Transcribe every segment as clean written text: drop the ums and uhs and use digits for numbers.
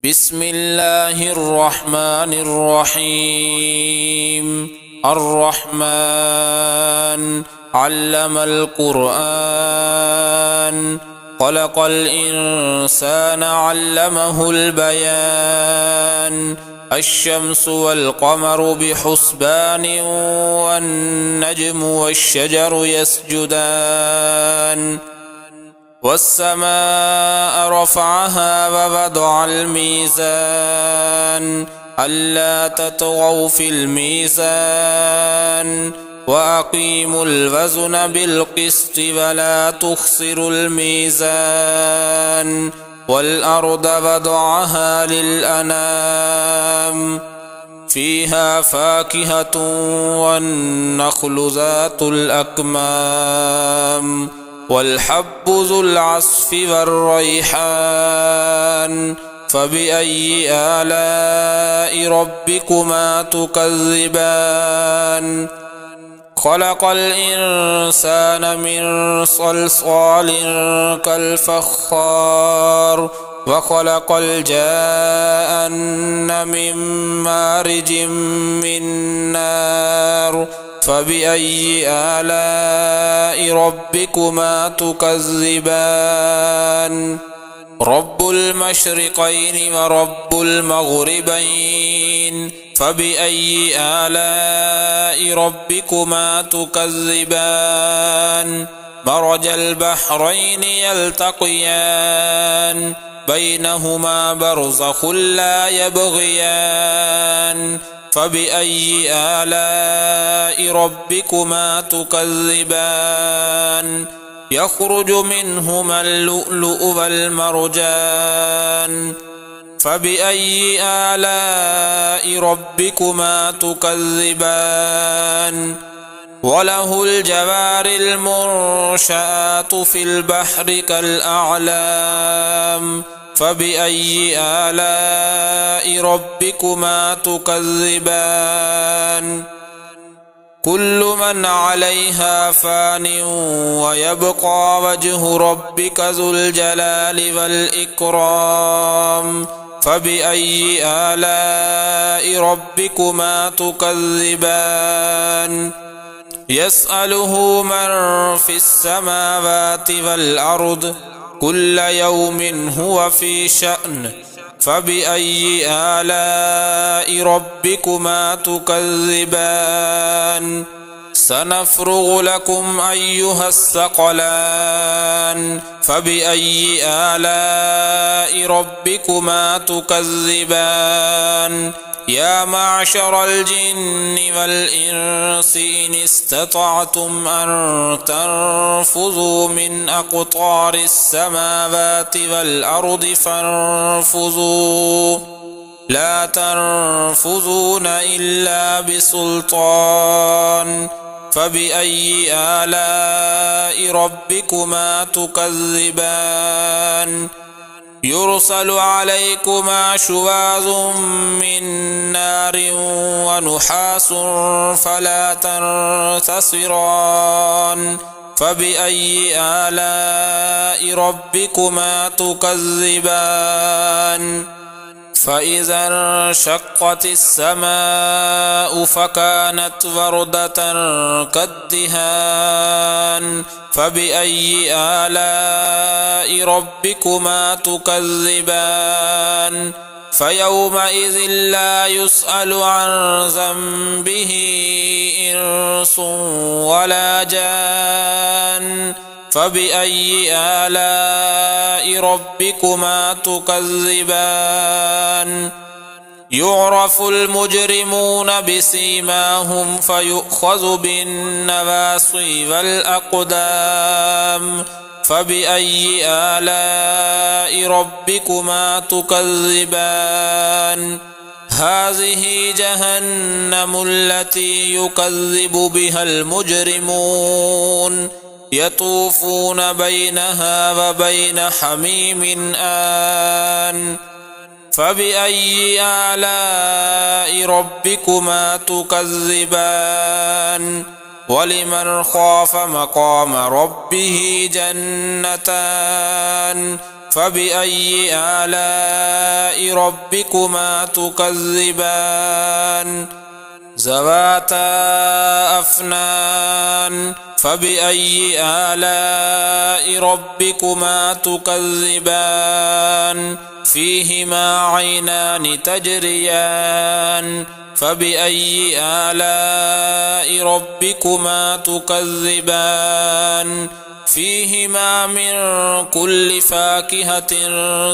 بسم الله الرحمن الرحيم. الرحمن علم القرآن، خلق الإنسان علمه البيان. الشمس والقمر بحسبان، والنجم والشجر يسجدان. والسماء رفعها ووضع الميزان، ألا تطغوا في الميزان، وأقيموا الوزن بالقسط ولا تخسروا الميزان. والأرض وضعها للأنام، فيها فاكهة والنخل ذات الأكمام، والحب ذو العصف والريحان. فبأي آلاء ربكما تكذبان؟ خلق الإنسان من صلصال كالفخار، وخلق الجان من مارج من نار. فبأي آلاء ربكما تكذبان؟ رب المشرقين ورب المغربين، فبأي آلاء ربكما تكذبان؟ مرج البحرين يلتقيان، بينهما برزخ لا يبغيان. فبأي آلاء ربكما تكذبان؟ يخرج منهما اللؤلؤ والمرجان. فبأي آلاء ربكما تكذبان؟ وله الجوار المنشآت في البحر كالأعلام. فبأي آلاء ربكما تكذبان؟ كل من عليها فان، ويبقى وجه ربك ذو الجلال والإكرام. فبأي آلاء ربكما تكذبان؟ يسأله من في السماوات والأرض، كل يوم هو في شأن. فبأي آلاء ربكما تكذبان؟ سنفرغ لكم أيها الثقلان. فبأي آلاء ربكما تكذبان؟ يا معشر الجن والإنس إن استطعتم أن تنفذوا من أقطار السماوات والأرض فانفذوا، لا تنفذون إلا بسلطان. فبأي آلاء ربكما تكذبان؟ يرسل عليكما شواظ من نار ونحاس فلا تنتصران. فبأي آلاء ربكما تكذبان؟ فإذا انشقت السماء فكانت وردة كالدهان. فبأي آلاء ربكما تكذبان؟ فيومئذ لا يسأل عن ذنبه إنس ولا جان. فبأي آلاء ربكما تكذبان؟ يعرف المجرمون بسيماهم فيؤخذ بالنواصي والأقدام. فبأي آلاء ربكما تكذبان؟ هذه جهنم التي يكذب بها المجرمون، يطوفون بينها وبين حميم آن. فبأي آلاء ربكما تكذبان؟ ولمن خاف مقام ربه جنتان، فبأي آلاء ربكما تكذبان ذواتا أفنان فبأي آلاء ربكما تكذبان فيهما عينان تجريان فبأي آلاء ربكما تكذبان فيهما من كل فاكهة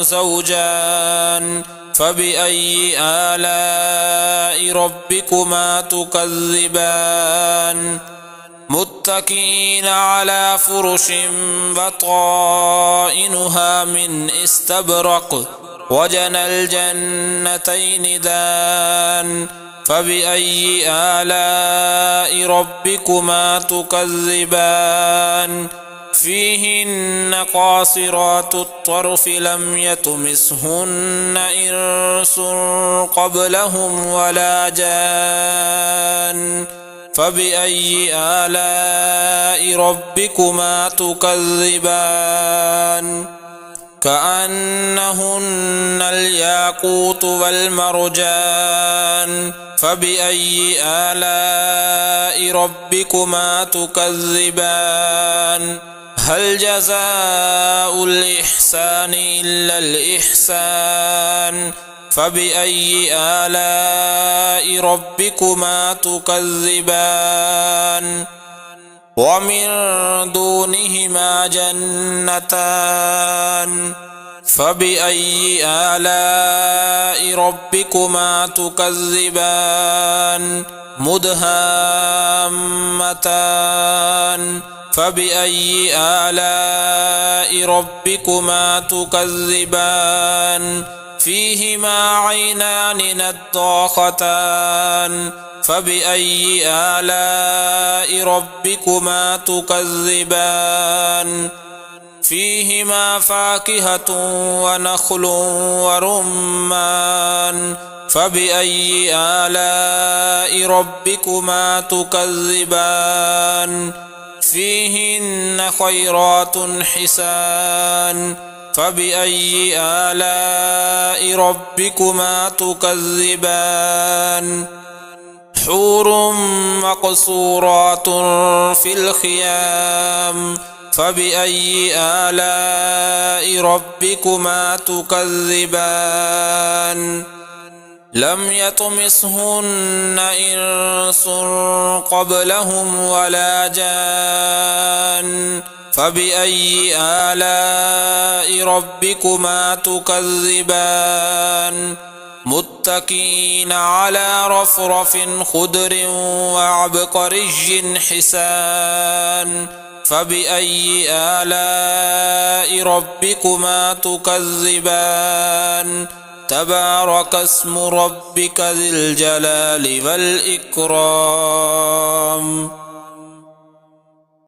زوجان فبأي آلاء ربكما تكذبان متكئين على فرش بطائنها من استبرق وجنى الجنتين دان فبأي آلاء ربكما تكذبان فيهن قاصرات الطرف لم يطمثهن إنس قبلهم ولا جان فبأي آلاء ربكما تكذبان كأنهن الياقوت والمرجان فبأي آلاء ربكما تكذبان هل جزاء الإحسان إلا الإحسان فبأي آلاء ربكما تكذبان ومن دونهما جنتان فبأي آلاء ربكما تكذبان مدهامتان فبأي آلاء ربكما تكذبان فيهما عينان نضاختان فبأي آلاء ربكما تكذبان فيهما فاكهة ونخل ورمان فبأي آلاء ربكما تكذبان فيهن خيرات حسان فبأي آلاء ربكما تكذبان حور مقصورات في الخيام فبأي آلاء ربكما تكذبان لم يطمثهن إنس قبلهم ولا جان فبأي آلاء ربكما تكذبان متكئين على رفرف خضر وعبقري حسان فبأي آلاء ربكما تكذبان تبارك اسم ربك ذي الجلال والإكرام